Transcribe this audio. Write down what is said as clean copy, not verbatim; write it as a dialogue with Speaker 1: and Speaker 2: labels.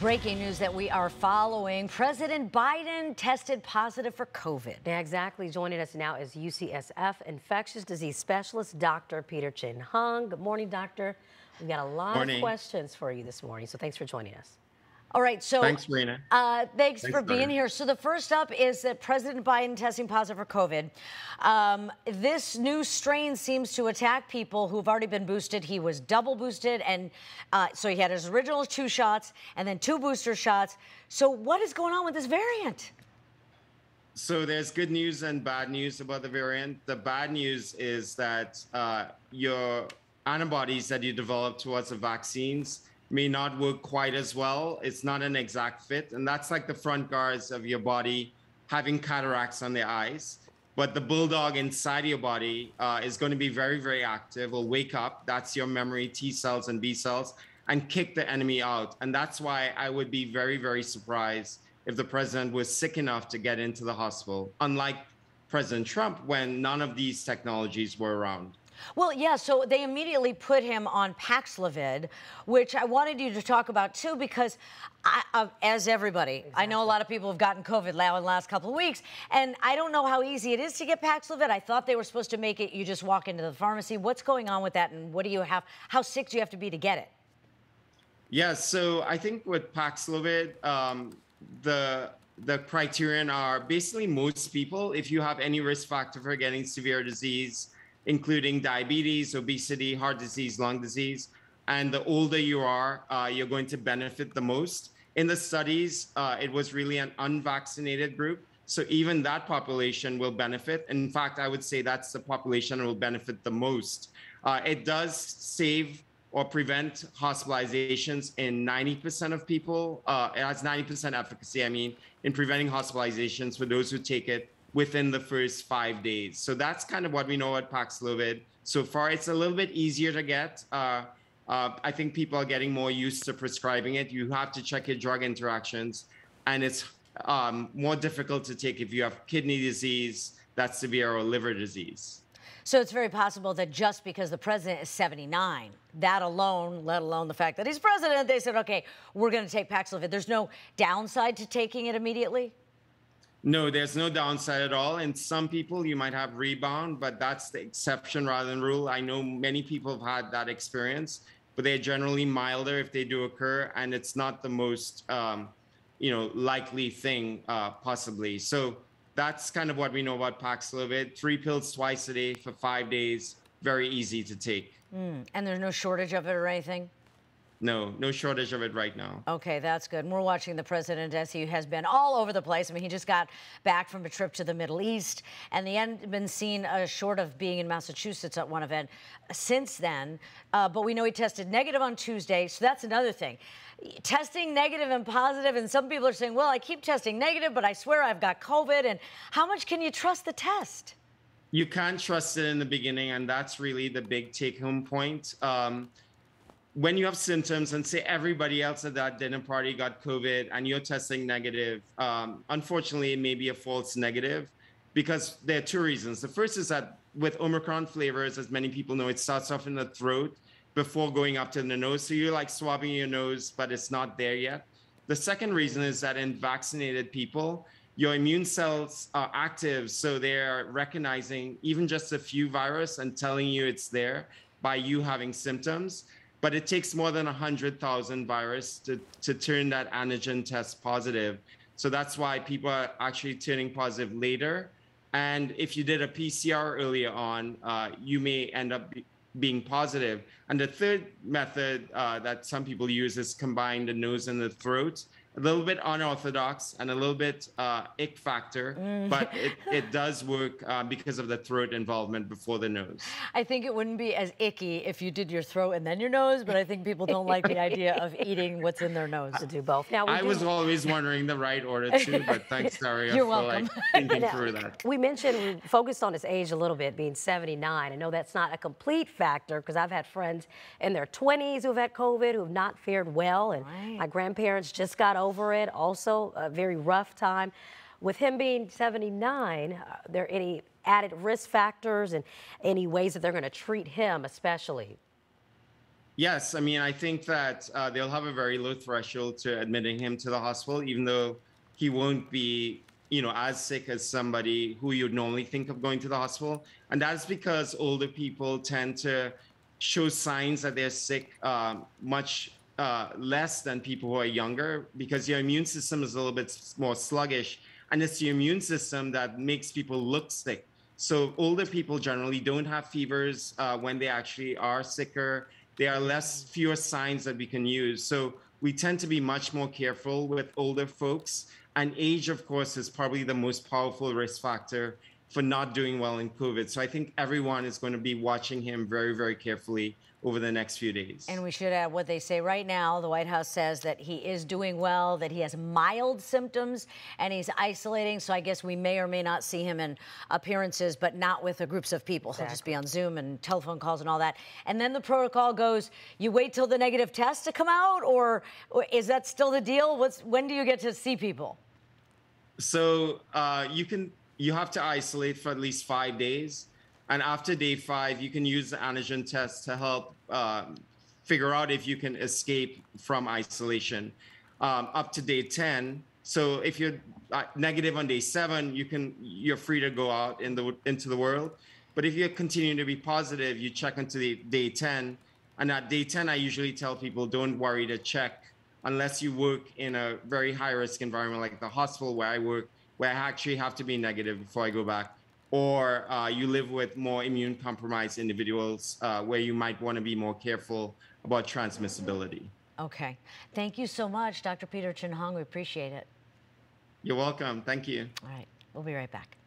Speaker 1: Breaking news that we are following. President Biden tested positive for COVID.
Speaker 2: Yeah, exactly. Joining us now is UCSF infectious disease specialist, Dr. Peter Chin Hung. Good morning, doctor. We've got a lot of questions for you this morning, so thanks for joining us.
Speaker 1: All right, so
Speaker 3: thanks, Marina.
Speaker 1: Thanks for being here. So the first up is that President Biden testing positive for COVID. This new strain seems to attack people who've already been boosted. He was double boosted, and so he had his original 2 shots and then 2 booster shots. So what is going on with this variant?
Speaker 3: So there's good news and bad news about the variant. The bad news is that your antibodies that you develop towards the vaccines may not work quite as well. It's not an exact fit. And that's like the front guards of your body having cataracts on their eyes. But the bulldog inside your body is going to be very, very active, will wake up. That's your memory T cells and B cells, and kick the enemy out. And that's why I would be very, very surprised if the president was sick enough to get into the hospital, unlike President Trump, when none of these technologies were around.
Speaker 1: Well, yeah, so they immediately put him on Paxlovid, which I wanted you to talk about, too, because as everybody, exactly. I know a lot of people have gotten COVID now in the last couple of weeks, and I don't know how easy it is to get Paxlovid. I thought they were supposed to make it, you just walk into the pharmacy. What's going on with that, and what do you have? How sick do you have to be to get it?
Speaker 3: Yeah, so I think with Paxlovid, the criterion are basically most people, if you have any risk factor for getting severe disease, including diabetes, obesity, heart disease, lung disease. And the older you are, you're going to benefit the most. In the studies, it was really an unvaccinated group. So even that population will benefit. In fact, I would say that's the population that will benefit the most. It does save or prevent hospitalizations in 90% of people. It has 90% efficacy, I mean, in preventing hospitalizations for those who take it within the first 5 days. So that's kind of what we know about Paxlovid. So far, it's a little bit easier to get. I think people are getting more used to prescribing it. You have to check your drug interactions, and it's more difficult to take if you have kidney disease that's severe or liver disease.
Speaker 1: So it's very possible that just because the president is 79, that alone, let alone the fact that he's president, they said, okay, we're going to take Paxlovid. There's no downside to taking it immediately?
Speaker 3: No, there's no downside at all. In some people, you might have rebound, but that's the exception rather than rule. I know many people have had that experience, but they're generally milder if they do occur, and it's not the most, likely thing possibly. So that's kind of what we know about Paxlovid. 3 pills twice a day for 5 days, very easy to take.
Speaker 1: And there's no shortage of it or anything?
Speaker 3: No shortage of it right now.
Speaker 1: Okay, that's good. And we're watching the president as he has been all over the place. I mean, he just got back from a trip to the Middle East, and he hadn't been seen short of being in Massachusetts at one event since then. But we know he tested negative on Tuesday, so that's another thing. Testing negative and positive, and some people are saying, well, I keep testing negative, but I swear I've got COVID. And how much can you trust the test?
Speaker 3: You can't trust it in the beginning, and that's really the big take-home point. When you have symptoms and say everybody else at that dinner party got COVID and you're testing negative, unfortunately, it may be a false negative because there are 2 reasons. The first is that with Omicron flavors, as many people know, it starts off in the throat before going up to the nose. So you're like swabbing your nose, but it's not there yet. The second reason is that in vaccinated people, your immune cells are active. So they're recognizing even just a few virus and telling you it's there by you having symptoms. But it takes more than 100,000 virus to turn that antigen test positive. So that's why people are actually turning positive later. And if you did a PCR earlier on, you may end up being positive. And the third method that some people use is combine the nose and the throat. A little bit unorthodox and a little bit ick factor, but it does work because of the throat involvement before the nose.
Speaker 1: I think it wouldn't be as icky if you did your throat and then your nose, but I think people don't like the idea of eating what's in their nose.
Speaker 2: To do both. Now,
Speaker 3: I was always wondering the right order too, but thanks, Daria,
Speaker 1: You're
Speaker 3: for
Speaker 1: welcome.
Speaker 3: thinking through that.
Speaker 2: We focused on his age a little bit, being 79. I know that's not a complete factor because I've had friends in their 20s who've had COVID who have not fared well, and my grandparents just got over it. Also, a very rough time. With him being 79, are there any added risk factors and any ways that they're going to treat him especially?
Speaker 3: Yes, I mean, I think that they'll have a very low threshold to admitting him to the hospital, even though he won't be, as sick as somebody who you'd normally think of going to the hospital. And that's because older people tend to show signs that they're sick much less than people who are younger, because your immune system is a little bit more sluggish, and it's your immune system that makes people look sick. So older people generally don't have fevers when they actually are sicker. There are fewer signs that we can use. So we tend to be much more careful with older folks. And age, of course, is probably the most powerful risk factor for not doing well in COVID. So I think everyone is going to be watching him very, very carefully over the next few days.
Speaker 1: And we should add what they say right now. The White House says that he is doing well, that he has mild symptoms, and he's isolating. So I guess we may or may not see him in appearances, but not with groups of people. He'll just be on Zoom and telephone calls and all that. And then the protocol goes, you wait till the negative test to come out, or is that still the deal? When do you get to see people?
Speaker 3: So you have to isolate for at least 5 days. And after day 5, you can use the antigen test to help figure out if you can escape from isolation up to day 10. So if you're negative on day 7, you're free to go out into the world. But if you're continuing to be positive, you check into the day 10. And at day 10, I usually tell people, don't worry to check unless you work in a very high risk environment like the hospital where I work, where I actually have to be negative before I go back. Or you live with more immune compromised individuals where you might want to be more careful about transmissibility.
Speaker 1: Okay. Thank you so much, Dr. Peter Chin Hong. We appreciate it.
Speaker 3: You're welcome. Thank you.
Speaker 1: All right. We'll be right back.